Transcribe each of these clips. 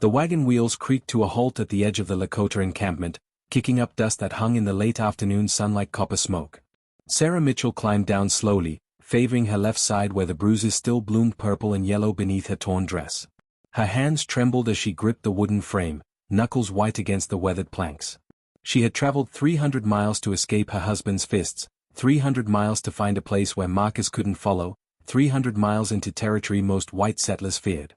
The wagon wheels creaked to a halt at the edge of the Lakota encampment, kicking up dust that hung in the late afternoon sun like copper smoke. Sarah Mitchell climbed down slowly, favoring her left side where the bruises still bloomed purple and yellow beneath her torn dress. Her hands trembled as she gripped the wooden frame, knuckles white against the weathered planks. She had traveled 300 miles to escape her husband's fists, 300 miles to find a place where Marcus couldn't follow, 300 miles into territory most white settlers feared.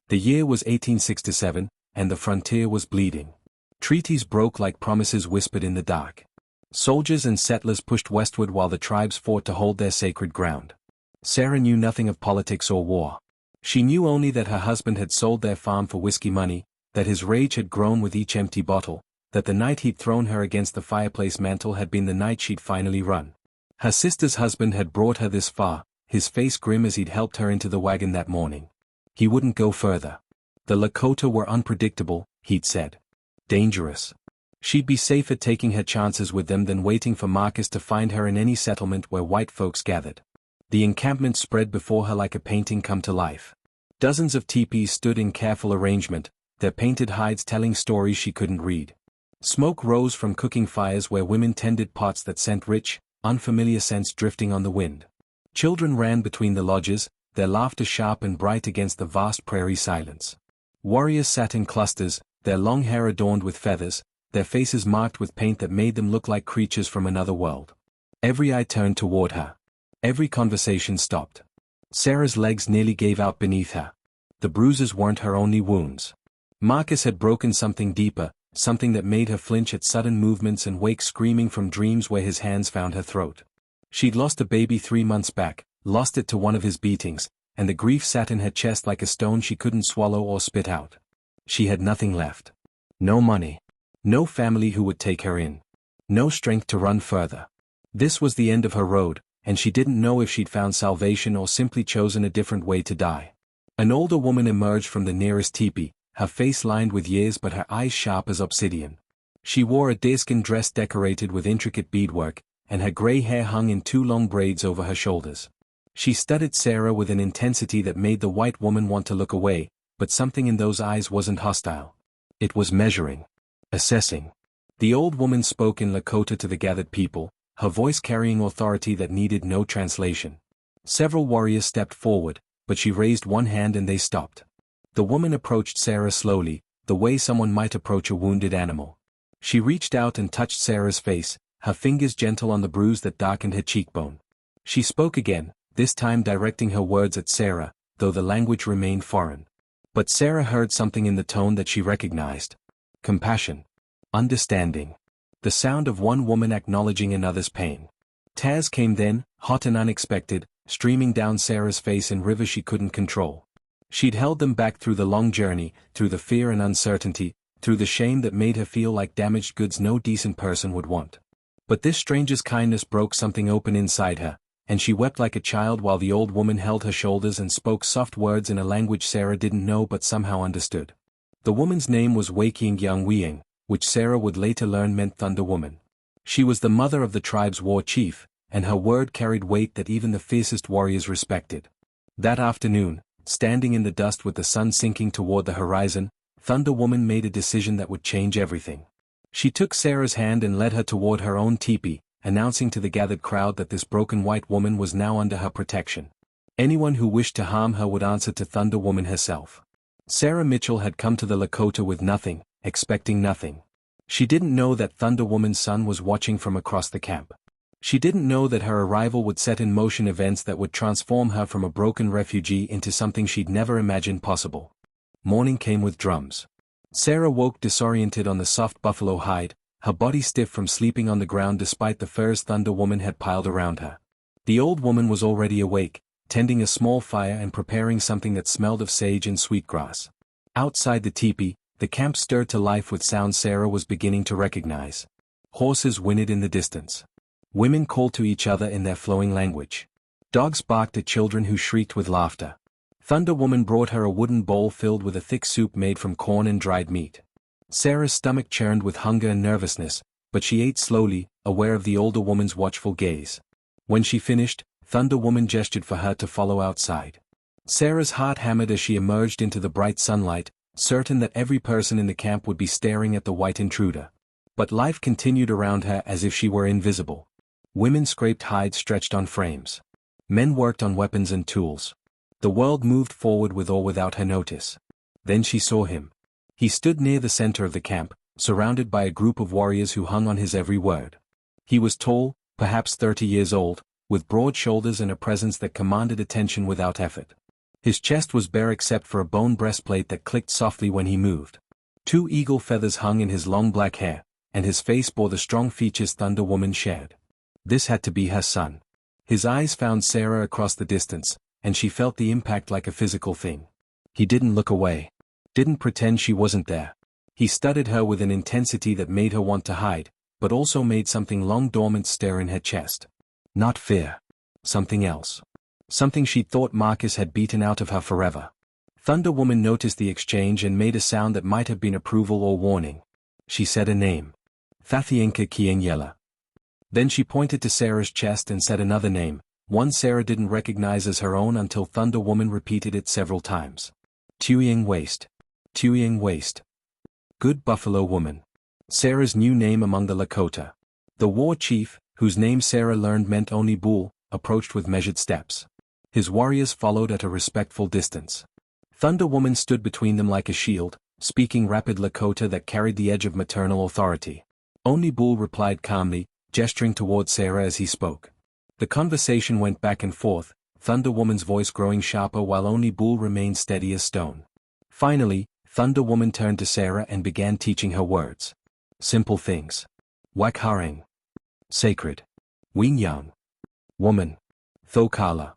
The year was 1867, and the frontier was bleeding. Treaties broke like promises whispered in the dark. Soldiers and settlers pushed westward while the tribes fought to hold their sacred ground. Sarah knew nothing of politics or war. She knew only that her husband had sold their farm for whiskey money, that his rage had grown with each empty bottle, that the night he'd thrown her against the fireplace mantel had been the night she'd finally run. Her sister's husband had brought her this far, his face grim as he'd helped her into the wagon that morning. He wouldn't go further. The Lakota were unpredictable, he'd said. Dangerous. She'd be safer taking her chances with them than waiting for Marcus to find her in any settlement where white folks gathered. The encampment spread before her like a painting come to life. Dozens of teepees stood in careful arrangement, their painted hides telling stories she couldn't read. Smoke rose from cooking fires where women tended pots that sent rich, unfamiliar scents drifting on the wind. Children ran between the lodges, their laughter sharp and bright against the vast prairie silence. Warriors sat in clusters, their long hair adorned with feathers, their faces marked with paint that made them look like creatures from another world. Every eye turned toward her. Every conversation stopped. Sarah's legs nearly gave out beneath her. The bruises weren't her only wounds. Marcus had broken something deeper, something that made her flinch at sudden movements and wake screaming from dreams where his hands found her throat. She'd lost a baby 3 months back, lost it to one of his beatings, and the grief sat in her chest like a stone she couldn't swallow or spit out. She had nothing left. No money. No family who would take her in. No strength to run further. This was the end of her road, and she didn't know if she'd found salvation or simply chosen a different way to die. An older woman emerged from the nearest teepee, her face lined with years but her eyes sharp as obsidian. She wore a deerskin dress decorated with intricate beadwork, and her gray hair hung in 2 long braids over her shoulders. She studied Sarah with an intensity that made the white woman want to look away, but something in those eyes wasn't hostile. It was measuring. Assessing. The old woman spoke in Lakota to the gathered people, her voice carrying authority that needed no translation. Several warriors stepped forward, but she raised one hand and they stopped. The woman approached Sarah slowly, the way someone might approach a wounded animal. She reached out and touched Sarah's face, her fingers gentle on the bruise that darkened her cheekbone. She spoke again, this time directing her words at Sarah, though the language remained foreign. But Sarah heard something in the tone that she recognized. Compassion. Understanding. The sound of one woman acknowledging another's pain. Tears came then, hot and unexpected, streaming down Sarah's face in rivers she couldn't control. She'd held them back through the long journey, through the fear and uncertainty, through the shame that made her feel like damaged goods no decent person would want. But this stranger's kindness broke something open inside her, and she wept like a child while the old woman held her shoulders and spoke soft words in a language Sarah didn't know but somehow understood. The woman's name was Wei-King-Yang-Weing, which Sarah would later learn meant Thunder Woman. She was the mother of the tribe's war chief, and her word carried weight that even the fiercest warriors respected. That afternoon, standing in the dust with the sun sinking toward the horizon, Thunder Woman made a decision that would change everything. She took Sarah's hand and led her toward her own teepee, announcing to the gathered crowd that this broken white woman was now under her protection. Anyone who wished to harm her would answer to Thunder Woman herself. Sarah Mitchell had come to the Lakota with nothing, expecting nothing. She didn't know that Thunder Woman's son was watching from across the camp. She didn't know that her arrival would set in motion events that would transform her from a broken refugee into something she'd never imagined possible. Morning came with drums. Sarah woke disoriented on the soft buffalo hide, her body stiff from sleeping on the ground despite the furs Thunder Woman had piled around her. The old woman was already awake, tending a small fire and preparing something that smelled of sage and sweetgrass. Outside the teepee, the camp stirred to life with sounds Sarah was beginning to recognize. Horses whinnied in the distance. Women called to each other in their flowing language. Dogs barked at children who shrieked with laughter. Thunder Woman brought her a wooden bowl filled with a thick soup made from corn and dried meat. Sarah's stomach churned with hunger and nervousness, but she ate slowly, aware of the older woman's watchful gaze. When she finished, Thunder Woman gestured for her to follow outside. Sarah's heart hammered as she emerged into the bright sunlight, certain that every person in the camp would be staring at the white intruder. But life continued around her as if she were invisible. Women scraped hides stretched on frames. Men worked on weapons and tools. The world moved forward with or without her notice. Then she saw him. He stood near the center of the camp, surrounded by a group of warriors who hung on his every word. He was tall, perhaps 30 years old, with broad shoulders and a presence that commanded attention without effort. His chest was bare except for a bone breastplate that clicked softly when he moved. 2 eagle feathers hung in his long black hair, and his face bore the strong features Thunder Woman shared. This had to be her son. His eyes found Sarah across the distance, and she felt the impact like a physical thing. He didn't look away. Didn't pretend she wasn't there. He studied her with an intensity that made her want to hide, but also made something long dormant stir in her chest. Not fear. Something else. Something she'd thought Marcus had beaten out of her forever. Thunder Woman noticed the exchange and made a sound that might have been approval or warning. She said a name. Thathienka Kiengela. Then she pointed to Sarah's chest and said another name, one Sarah didn't recognize as her own until Thunder Woman repeated it several times. Tuying Waist. Tuying Waist. Good Buffalo Woman. Sarah's new name among the Lakota. The war chief, whose name Sarah learned meant only Bull, approached with measured steps. His warriors followed at a respectful distance. Thunder Woman stood between them like a shield, speaking rapid Lakota that carried the edge of maternal authority. Only Bull replied calmly, gesturing toward Sarah as he spoke. The conversation went back and forth, Thunder Woman's voice growing sharper while only Bull remained steady as stone. Finally, Thunder Woman turned to Sarah and began teaching her words. Simple things. Wakhareng. Sacred. Wingyang. Woman. Thokala.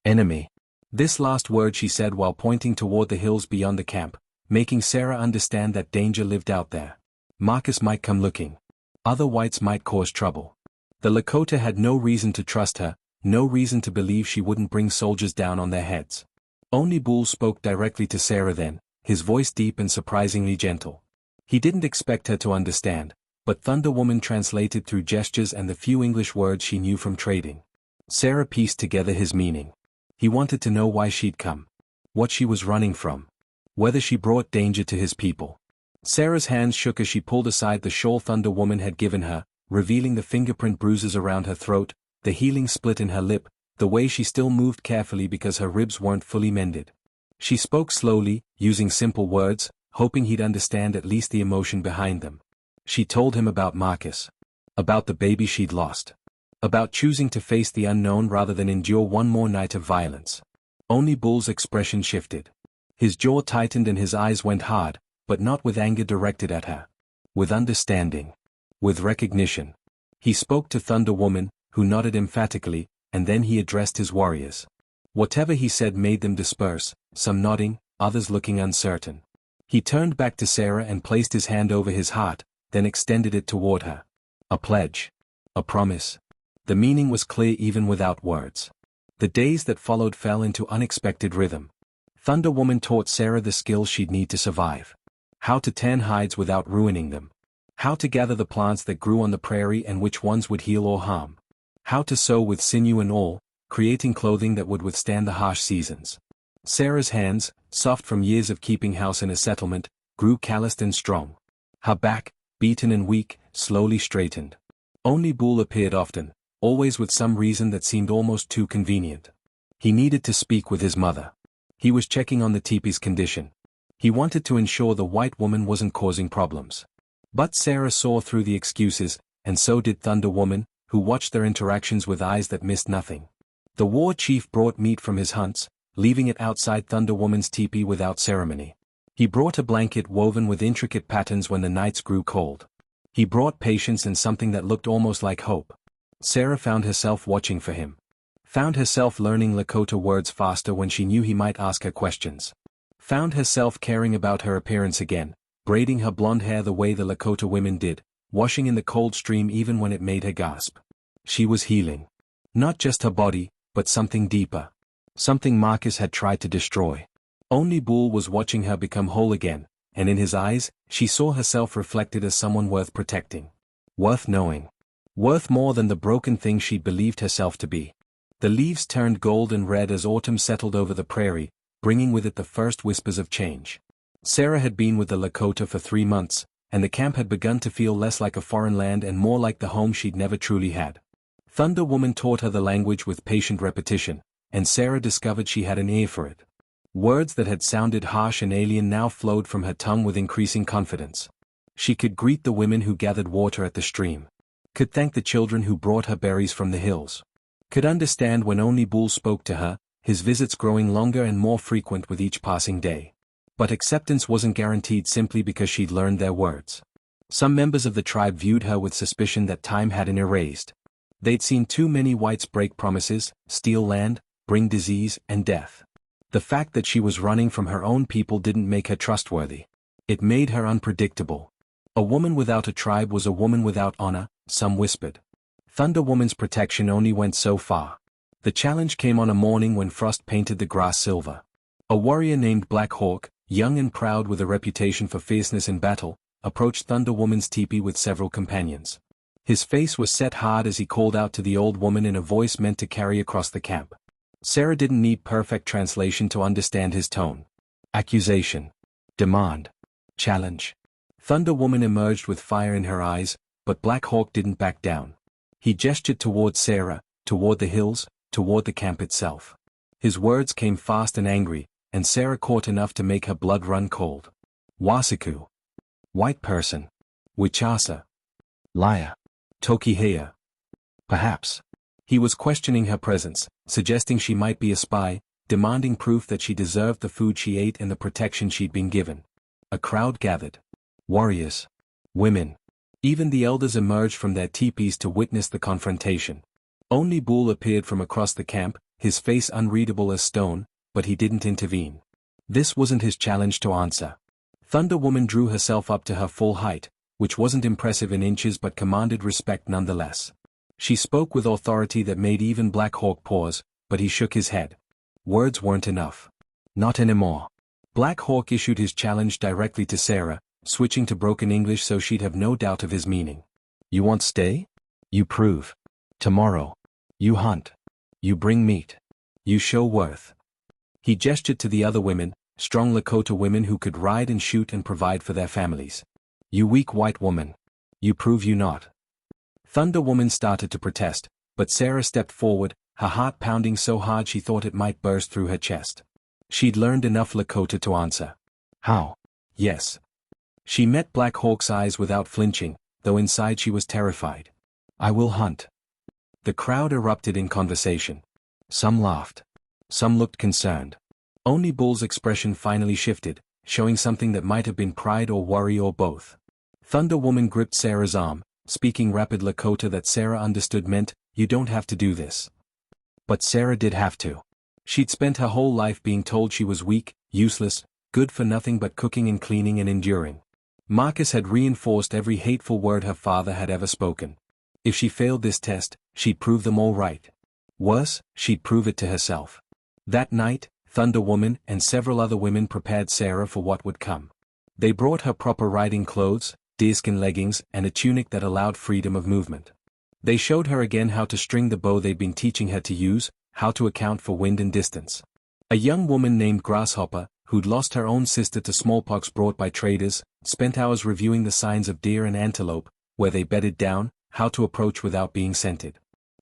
Enemy. This last word she said while pointing toward the hills beyond the camp, making Sarah understand that danger lived out there. Marcus might come looking. Other whites might cause trouble. The Lakota had no reason to trust her, no reason to believe she wouldn't bring soldiers down on their heads. Only Bull spoke directly to Sarah then, his voice deep and surprisingly gentle. He didn't expect her to understand, but Thunder Woman translated through gestures and the few English words she knew from trading. Sarah pieced together his meaning. He wanted to know why she'd come. What she was running from. Whether she brought danger to his people. Sarah's hands shook as she pulled aside the shawl Thunder Woman had given her, revealing the fingerprint bruises around her throat, the healing split in her lip, the way she still moved carefully because her ribs weren't fully mended. She spoke slowly, using simple words, hoping he'd understand at least the emotion behind them. She told him about Marcus. About the baby she'd lost. About choosing to face the unknown rather than endure one more night of violence. Only Bull's expression shifted. His jaw tightened and his eyes went hard, but not with anger directed at her. With understanding. With recognition. He spoke to Thunder Woman, who nodded emphatically, and then he addressed his warriors. Whatever he said made them disperse, some nodding, others looking uncertain. He turned back to Sarah and placed his hand over his heart, then extended it toward her. A pledge. A promise. The meaning was clear even without words. The days that followed fell into unexpected rhythm. Thunder Woman taught Sarah the skills she'd need to survive. How to tan hides without ruining them. How to gather the plants that grew on the prairie and which ones would heal or harm. How to sew with sinew and all, creating clothing that would withstand the harsh seasons. Sarah's hands, soft from years of keeping house in a settlement, grew calloused and strong. Her back, beaten and weak, slowly straightened. Only Bull appeared often, always with some reason that seemed almost too convenient. He needed to speak with his mother. He was checking on the teepee's condition. He wanted to ensure the white woman wasn't causing problems. But Sarah saw through the excuses, and so did Thunder Woman, who watched their interactions with eyes that missed nothing. The war chief brought meat from his hunts, leaving it outside Thunder Woman's teepee without ceremony. He brought a blanket woven with intricate patterns when the nights grew cold. He brought patience and something that looked almost like hope. Sarah found herself watching for him. Found herself learning Lakota words faster when she knew he might ask her questions. Found herself caring about her appearance again, braiding her blonde hair the way the Lakota women did, washing in the cold stream even when it made her gasp. She was healing. Not just her body, but something deeper. Something Marcus had tried to destroy. Only Bull was watching her become whole again, and in his eyes, she saw herself reflected as someone worth protecting. Worth knowing. Worth more than the broken thing she'd believed herself to be. The leaves turned gold and red as autumn settled over the prairie, bringing with it the first whispers of change. Sarah had been with the Lakota for 3 months, and the camp had begun to feel less like a foreign land and more like the home she'd never truly had. Thunder Woman taught her the language with patient repetition, and Sarah discovered she had an ear for it. Words that had sounded harsh and alien now flowed from her tongue with increasing confidence. She could greet the women who gathered water at the stream. Could thank the children who brought her berries from the hills. Could understand when only Bull spoke to her, his visits growing longer and more frequent with each passing day. But acceptance wasn't guaranteed simply because she'd learned their words. Some members of the tribe viewed her with suspicion that time hadn't erased. They'd seen too many whites break promises, steal land, bring disease and death. The fact that she was running from her own people didn't make her trustworthy. It made her unpredictable. A woman without a tribe was a woman without honor, some whispered. Thunder Woman's protection only went so far. The challenge came on a morning when frost painted the grass silver. A warrior named Black Hawk, young and proud with a reputation for fierceness in battle, approached Thunder Woman's teepee with several companions. His face was set hard as he called out to the old woman in a voice meant to carry across the camp. Sarah didn't need perfect translation to understand his tone. Accusation. Demand. Challenge. Thunder Woman emerged with fire in her eyes, but Black Hawk didn't back down. He gestured toward Sarah, toward the hills, toward the camp itself. His words came fast and angry, and Sarah caught enough to make her blood run cold. Wasiku. White person. Wichasa. Liar. Tokihea. Perhaps. He was questioning her presence, suggesting she might be a spy, demanding proof that she deserved the food she ate and the protection she'd been given. A crowd gathered. Warriors. Women. Even the elders emerged from their teepees to witness the confrontation. Only Bull appeared from across the camp, his face unreadable as stone, but he didn't intervene. This wasn't his challenge to answer. Thunder Woman drew herself up to her full height, which wasn't impressive in inches but commanded respect nonetheless. She spoke with authority that made even Black Hawk pause, but he shook his head. Words weren't enough. Not anymore. Black Hawk issued his challenge directly to Sarah, switching to broken English so she'd have no doubt of his meaning. You want stay? You prove. Tomorrow. You hunt. You bring meat. You show worth. He gestured to the other women, strong Lakota women who could ride and shoot and provide for their families. You weak white woman. You prove you not. Thunder Woman started to protest, but Sarah stepped forward, her heart pounding so hard she thought it might burst through her chest. She'd learned enough Lakota to answer. How? Yes. She met Black Hawk's eyes without flinching, though inside she was terrified. I will hunt. The crowd erupted in conversation. Some laughed. Some looked concerned. Only Bull's expression finally shifted, showing something that might have been pride or worry or both. Thunder Woman gripped Sarah's arm, speaking rapid Lakota that Sarah understood meant, you don't have to do this. But Sarah did have to. She'd spent her whole life being told she was weak, useless, good for nothing but cooking and cleaning and enduring. Marcus had reinforced every hateful word her father had ever spoken. If she failed this test, she'd prove them all right. Worse, she'd prove it to herself. That night, Thunder Woman and several other women prepared Sarah for what would come. They brought her proper riding clothes, deerskin leggings, and a tunic that allowed freedom of movement. They showed her again how to string the bow they'd been teaching her to use, how to account for wind and distance. A young woman named Grasshopper, who'd lost her own sister to smallpox brought by traders, spent hours reviewing the signs of deer and antelope, where they bedded down, how to approach without being scented.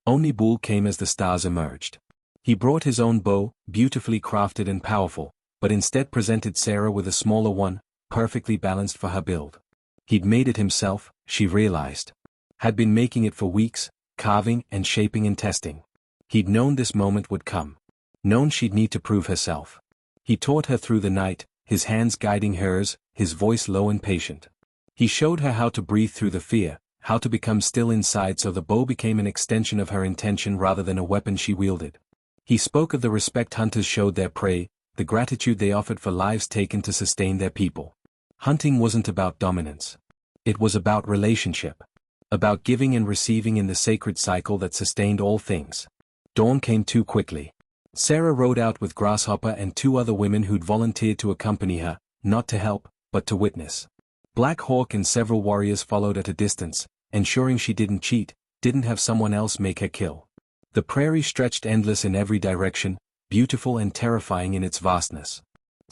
Only Bull came as the stars emerged. He brought his own bow, beautifully crafted and powerful, but instead presented Sarah with a smaller one, perfectly balanced for her build. He'd made it himself, she realized. Had been making it for weeks, carving and shaping and testing. He'd known this moment would come. Known she'd need to prove herself. He taught her through the night, his hands guiding hers, his voice low and patient. He showed her how to breathe through the fear, how to become still inside so the bow became an extension of her intention rather than a weapon she wielded. He spoke of the respect hunters showed their prey, the gratitude they offered for lives taken to sustain their people. Hunting wasn't about dominance. It was about relationship. About giving and receiving in the sacred cycle that sustained all things. Dawn came too quickly. Sarah rode out with Grasshopper and 2 other women who'd volunteered to accompany her, not to help, but to witness. Black Hawk and several warriors followed at a distance, ensuring she didn't cheat, didn't have someone else make her kill. The prairie stretched endless in every direction, beautiful and terrifying in its vastness.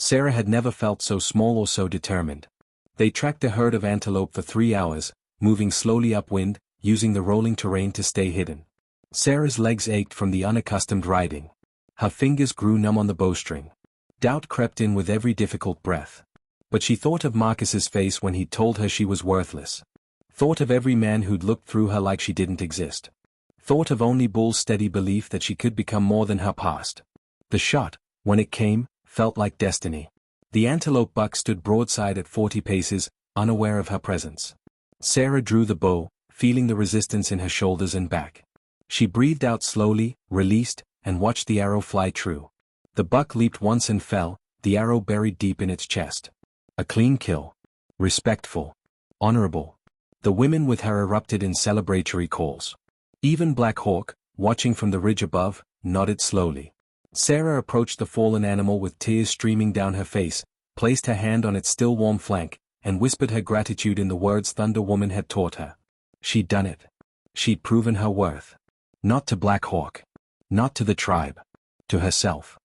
Sarah had never felt so small or so determined. They tracked a herd of antelope for 3 hours, moving slowly upwind, using the rolling terrain to stay hidden. Sarah's legs ached from the unaccustomed riding. Her fingers grew numb on the bowstring. Doubt crept in with every difficult breath. But she thought of Marcus's face when he'd told her she was worthless. Thought of every man who'd looked through her like she didn't exist. Thought of only Bull's steady belief that she could become more than her past. The shot, when it came, felt like destiny. The antelope buck stood broadside at 40 paces, unaware of her presence. Sarah drew the bow, feeling the resistance in her shoulders and back. She breathed out slowly, released, and watched the arrow fly true. The buck leaped once and fell, the arrow buried deep in its chest. A clean kill. Respectful. Honorable. The women with her erupted in celebratory calls. Even Black Hawk, watching from the ridge above, nodded slowly. Sarah approached the fallen animal with tears streaming down her face, placed her hand on its still warm flank, and whispered her gratitude in the words Thunder Woman had taught her. She'd done it. She'd proven her worth. Not to Black Hawk. Not to the tribe. To herself.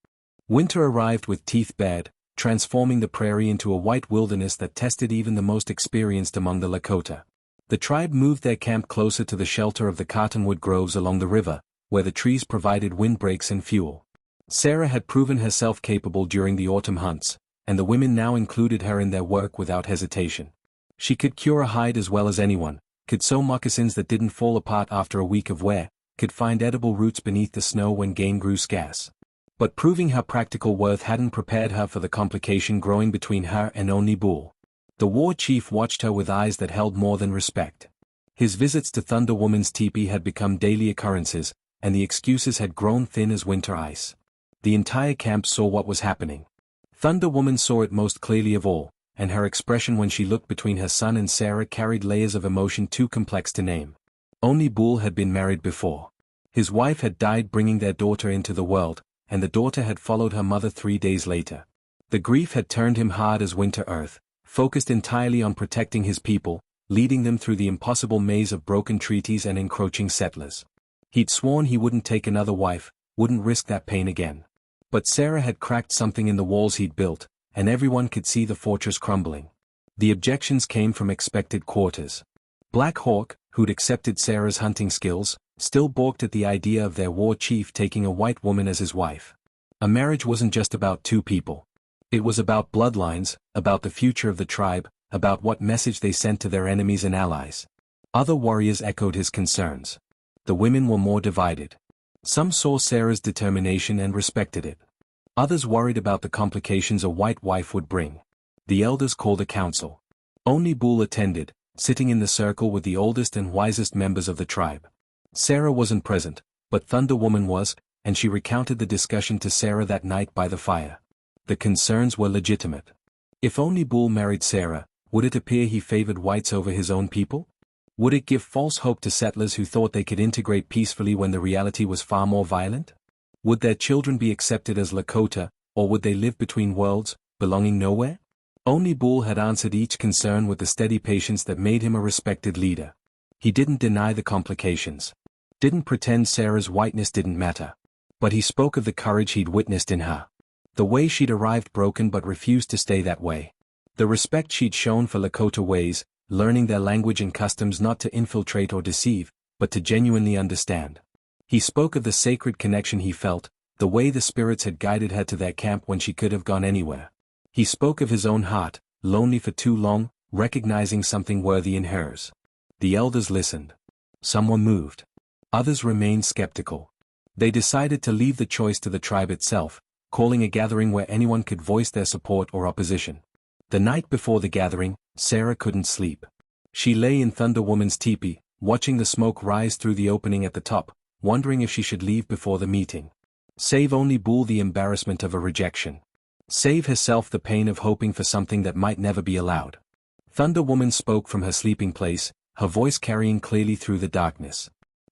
Winter arrived with teeth bared, transforming the prairie into a white wilderness that tested even the most experienced among the Lakota. The tribe moved their camp closer to the shelter of the cottonwood groves along the river, where the trees provided windbreaks and fuel. Sarah had proven herself capable during the autumn hunts, and the women now included her in their work without hesitation. She could cure a hide as well as anyone, could sew moccasins that didn't fall apart after a week of wear, could find edible roots beneath the snow when game grew scarce. But proving her practical worth hadn't prepared her for the complication growing between her and Only Bull. The war chief watched her with eyes that held more than respect. His visits to Thunder Woman's teepee had become daily occurrences, and the excuses had grown thin as winter ice. The entire camp saw what was happening. Thunder Woman saw it most clearly of all, and her expression when she looked between her son and Sarah carried layers of emotion too complex to name. Only Bull had been married before. His wife had died bringing their daughter into the world, and the daughter had followed her mother 3 days later. The grief had turned him hard as winter earth, focused entirely on protecting his people, leading them through the impossible maze of broken treaties and encroaching settlers. He'd sworn he wouldn't take another wife, wouldn't risk that pain again. But Sarah had cracked something in the walls he'd built, and everyone could see the fortress crumbling. The objections came from expected quarters. Black Hawk, who'd accepted Sarah's hunting skills, still balked at the idea of their war chief taking a white woman as his wife. A marriage wasn't just about two people. It was about bloodlines, about the future of the tribe, about what message they sent to their enemies and allies. Other warriors echoed his concerns. The women were more divided. Some saw Sarah's determination and respected it. Others worried about the complications a white wife would bring. The elders called a council. Only Bull attended, sitting in the circle with the oldest and wisest members of the tribe. Sarah wasn't present, but Thunder Woman was, and she recounted the discussion to Sarah that night by the fire. The concerns were legitimate. If Only Bull married Sarah, would it appear he favored whites over his own people? Would it give false hope to settlers who thought they could integrate peacefully when the reality was far more violent? Would their children be accepted as Lakota, or would they live between worlds, belonging nowhere? Only Bull had answered each concern with the steady patience that made him a respected leader. He didn't deny the complications. Didn't pretend Sarah's whiteness didn't matter. But he spoke of the courage he'd witnessed in her. The way she'd arrived broken but refused to stay that way. The respect she'd shown for Lakota ways, learning their language and customs not to infiltrate or deceive, but to genuinely understand. He spoke of the sacred connection he felt, the way the spirits had guided her to their camp when she could have gone anywhere. He spoke of his own heart, lonely for too long, recognizing something worthy in hers. The elders listened. Some were moved. Others remained skeptical. They decided to leave the choice to the tribe itself, calling a gathering where anyone could voice their support or opposition. The night before the gathering, Sarah couldn't sleep. She lay in Thunder Woman's teepee, watching the smoke rise through the opening at the top, wondering if she should leave before the meeting. Save Only Bull the embarrassment of a rejection. Save herself the pain of hoping for something that might never be allowed. Thunder Woman spoke from her sleeping place, her voice carrying clearly through the darkness.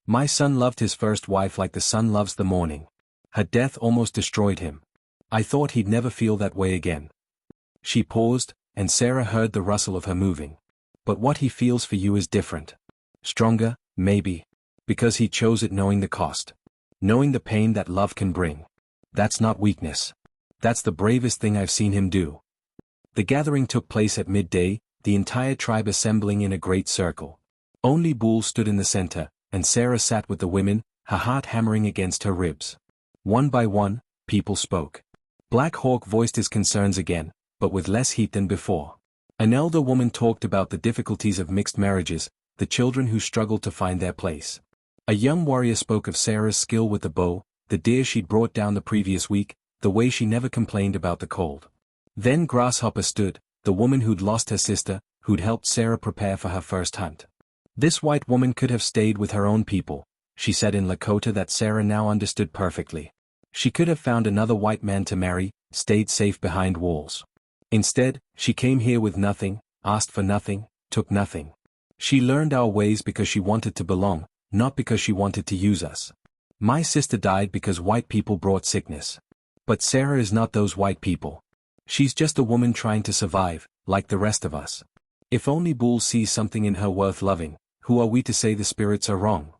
My son loved his first wife like the sun loves the morning. Her death almost destroyed him. I thought he'd never feel that way again. She paused, and Sarah heard the rustle of her moving. But what he feels for you is different. Stronger, maybe. Because he chose it knowing the cost. Knowing the pain that love can bring. That's not weakness. That's the bravest thing I've seen him do. The gathering took place at midday, the entire tribe assembling in a great circle. Only Bull stood in the center, and Sarah sat with the women, her heart hammering against her ribs. One by one, people spoke. Black Hawk voiced his concerns again, but with less heat than before. An elder woman talked about the difficulties of mixed marriages, the children who struggled to find their place. A young warrior spoke of Sarah's skill with the bow, the deer she'd brought down the previous week, the way she never complained about the cold. Then Grasshopper stood, the woman who'd lost her sister, who'd helped Sarah prepare for her first hunt. This white woman could have stayed with her own people, she said in Lakota that Sarah now understood perfectly. She could have found another white man to marry, stayed safe behind walls. Instead, she came here with nothing, asked for nothing, took nothing. She learned our ways because she wanted to belong, not because she wanted to use us. My sister died because white people brought sickness. But Sarah is not those white people. She's just a woman trying to survive, like the rest of us. If only Bull sees something in her worth loving, who are we to say the spirits are wrong?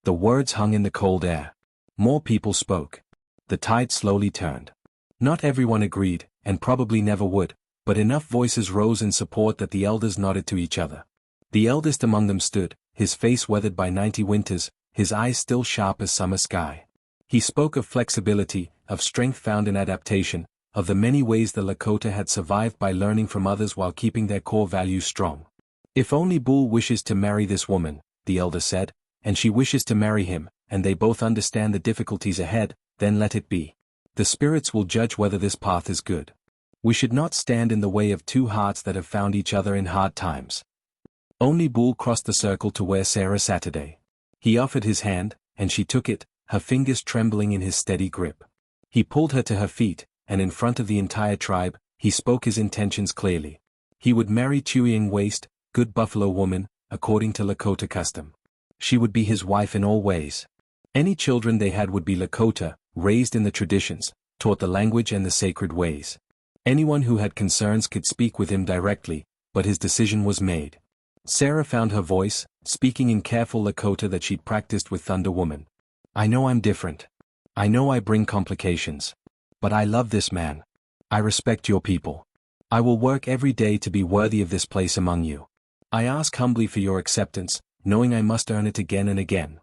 The words hung in the cold air. More people spoke. The tide slowly turned. Not everyone agreed, and probably never would, but enough voices rose in support that the elders nodded to each other. The eldest among them stood, his face weathered by 90 winters, his eyes still sharp as summer sky. He spoke of flexibility, of strength found in adaptation, of the many ways the Lakota had survived by learning from others while keeping their core values strong. If only Bull wishes to marry this woman, the elder said, and she wishes to marry him, and they both understand the difficulties ahead, then let it be. The spirits will judge whether this path is good. We should not stand in the way of two hearts that have found each other in hard times. Only Bull crossed the circle to where Sarah sat today. He offered his hand, and she took it, her fingers trembling in his steady grip. He pulled her to her feet, and in front of the entire tribe, he spoke his intentions clearly. He would marry Chewing Waist, good buffalo woman, according to Lakota custom. She would be his wife in all ways. Any children they had would be Lakota, raised in the traditions, taught the language and the sacred ways. Anyone who had concerns could speak with him directly, but his decision was made. Sarah found her voice, speaking in careful Lakota that she'd practiced with Thunder Woman. I know I'm different. I know I bring complications. But I love this man. I respect your people. I will work every day to be worthy of this place among you. I ask humbly for your acceptance, knowing I must earn it again and again.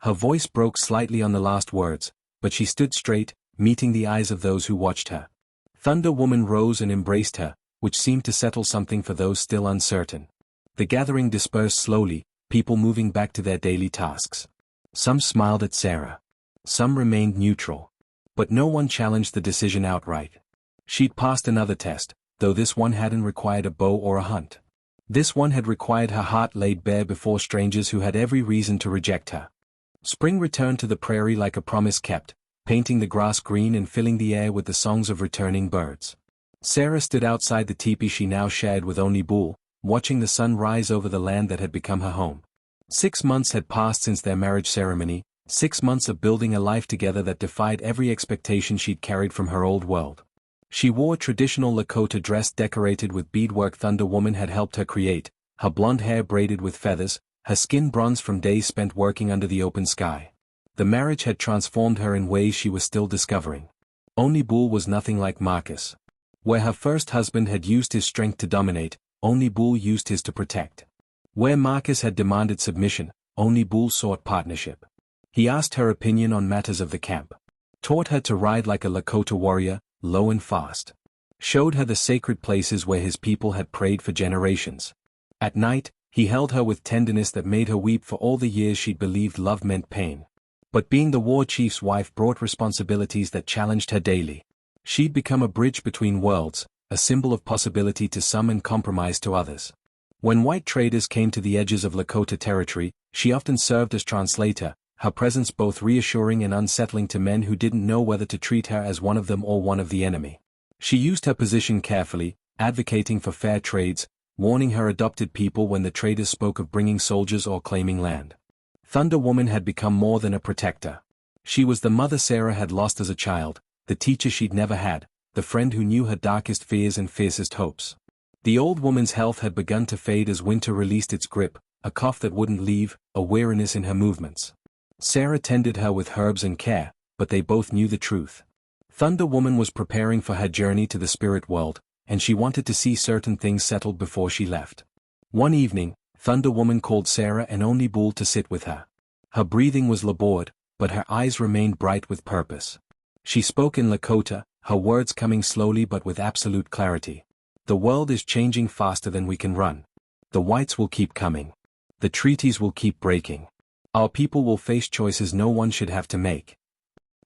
Her voice broke slightly on the last words, but she stood straight, meeting the eyes of those who watched her. Thunder Woman rose and embraced her, which seemed to settle something for those still uncertain. The gathering dispersed slowly, people moving back to their daily tasks. Some smiled at Sarah. Some remained neutral. But no one challenged the decision outright. She'd passed another test, though this one hadn't required a bow or a hunt. This one had required her heart laid bare before strangers who had every reason to reject her. Spring returned to the prairie like a promise kept, painting the grass green and filling the air with the songs of returning birds. Sarah stood outside the teepee she now shared with only Bull, watching the sun rise over the land that had become her home. 6 months had passed since their marriage ceremony, 6 months of building a life together that defied every expectation she'd carried from her old world. She wore traditional Lakota dress decorated with beadwork Thunder Woman had helped her create, her blonde hair braided with feathers, her skin bronzed from days spent working under the open sky. The marriage had transformed her in ways she was still discovering. Only Bull was nothing like Marcus. Where her first husband had used his strength to dominate, only Bull used his to protect. Where Marcus had demanded submission, only Bull sought partnership. He asked her opinion on matters of the camp. Taught her to ride like a Lakota warrior, low and fast. Showed her the sacred places where his people had prayed for generations. At night, he held her with tenderness that made her weep for all the years she'd believed love meant pain. But being the war chief's wife brought responsibilities that challenged her daily. She'd become a bridge between worlds, a symbol of possibility to some and compromise to others. When white traders came to the edges of Lakota territory, she often served as translator, her presence both reassuring and unsettling to men who didn't know whether to treat her as one of them or one of the enemy. She used her position carefully, advocating for fair trades, warning her adopted people when the traders spoke of bringing soldiers or claiming land. Thunder Woman had become more than a protector. She was the mother Sarah had lost as a child, the teacher she'd never had, the friend who knew her darkest fears and fiercest hopes. The old woman's health had begun to fade as winter released its grip, a cough that wouldn't leave, a weariness in her movements. Sarah tended her with herbs and care, but they both knew the truth. Thunder Woman was preparing for her journey to the spirit world, and she wanted to see certain things settled before she left. One evening, Thunder Woman called Sarah and Only Bull to sit with her. Her breathing was labored, but her eyes remained bright with purpose. She spoke in Lakota, her words coming slowly but with absolute clarity. The world is changing faster than we can run. The whites will keep coming. The treaties will keep breaking. Our people will face choices no one should have to make.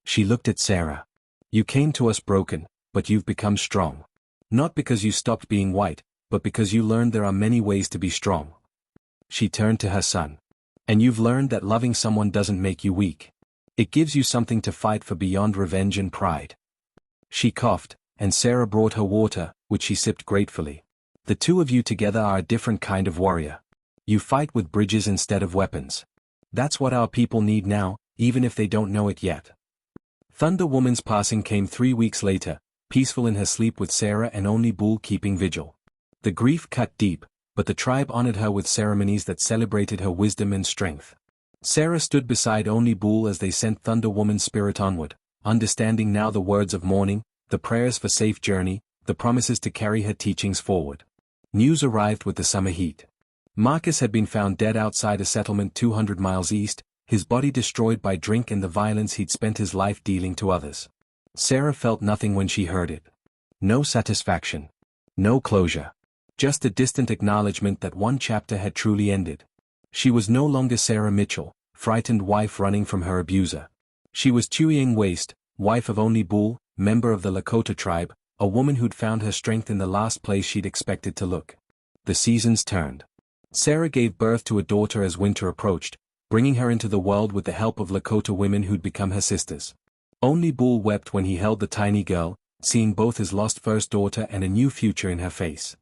She looked at Sarah. You came to us broken, but you've become strong. Not because you stopped being white, but because you learned there are many ways to be strong. She turned to her son. And you've learned that loving someone doesn't make you weak. It gives you something to fight for beyond revenge and pride. She coughed, and Sarah brought her water, which she sipped gratefully. The two of you together are a different kind of warrior. You fight with bridges instead of weapons. That's what our people need now, even if they don't know it yet. Thunder Woman's passing came 3 weeks later, peaceful in her sleep with Sarah and Only Bull keeping vigil. The grief cut deep, but the tribe honored her with ceremonies that celebrated her wisdom and strength. Sarah stood beside Only Bull as they sent Thunder Woman's spirit onward, understanding now the words of mourning, the prayers for safe journey, the promises to carry her teachings forward. News arrived with the summer heat. Marcus had been found dead outside a settlement 200 miles east, his body destroyed by drink and the violence he'd spent his life dealing to others. Sarah felt nothing when she heard it. No satisfaction. No closure. Just a distant acknowledgement that one chapter had truly ended. She was no longer Sarah Mitchell, frightened wife running from her abuser. She was Chuyang Waste, wife of Only Bull, member of the Lakota tribe, a woman who'd found her strength in the last place she'd expected to look. The seasons turned. Sarah gave birth to a daughter as winter approached, bringing her into the world with the help of Lakota women who'd become her sisters. Only Bull wept when he held the tiny girl, seeing both his lost first daughter and a new future in her face.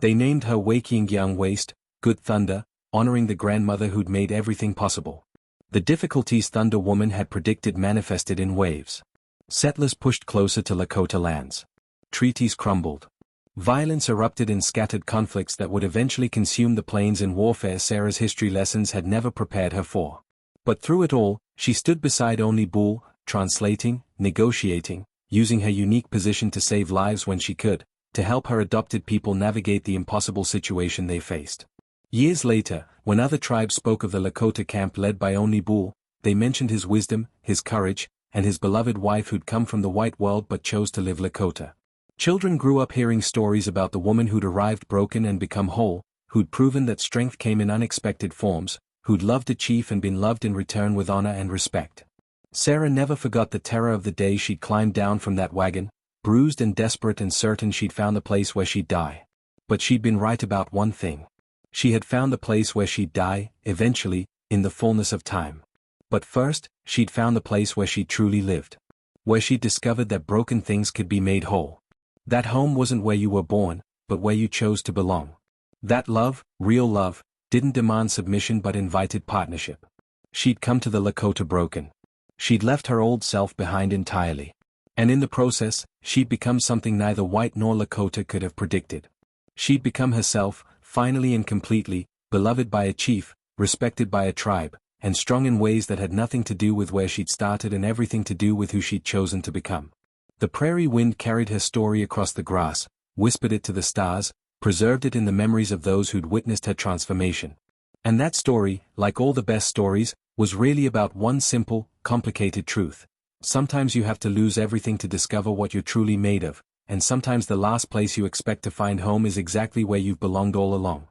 They named her Wakyang Waste, Good Thunder, honoring the grandmother who'd made everything possible. The difficulties Thunder Woman had predicted manifested in waves. Settlers pushed closer to Lakota lands. Treaties crumbled. Violence erupted in scattered conflicts that would eventually consume the plains in warfare Sarah's history lessons had never prepared her for. But through it all, she stood beside Only Bull, translating, negotiating, using her unique position to save lives when she could, to help her adopted people navigate the impossible situation they faced. Years later, when other tribes spoke of the Lakota camp led by Only Bull, they mentioned his wisdom, his courage, and his beloved wife who'd come from the white world but chose to live Lakota. Children grew up hearing stories about the woman who'd arrived broken and become whole, who'd proven that strength came in unexpected forms, who'd loved a chief and been loved in return with honor and respect. Sarah never forgot the terror of the day she'd climbed down from that wagon, bruised and desperate and certain she'd found the place where she'd die. But she'd been right about one thing. She had found the place where she'd die, eventually, in the fullness of time. But first, she'd found the place where she truly lived. Where she'd discovered that broken things could be made whole. That home wasn't where you were born, but where you chose to belong. That love, real love, didn't demand submission but invited partnership. She'd come to the Lakota broken. She'd left her old self behind entirely. And in the process, she'd become something neither white nor Lakota could have predicted. She'd become herself, finally and completely, beloved by a chief, respected by a tribe, and strong in ways that had nothing to do with where she'd started and everything to do with who she'd chosen to become. The prairie wind carried her story across the grass, whispered it to the stars, preserved it in the memories of those who'd witnessed her transformation. And that story, like all the best stories, was really about one simple, complicated truth. Sometimes you have to lose everything to discover what you're truly made of, and sometimes the last place you expect to find home is exactly where you've belonged all along.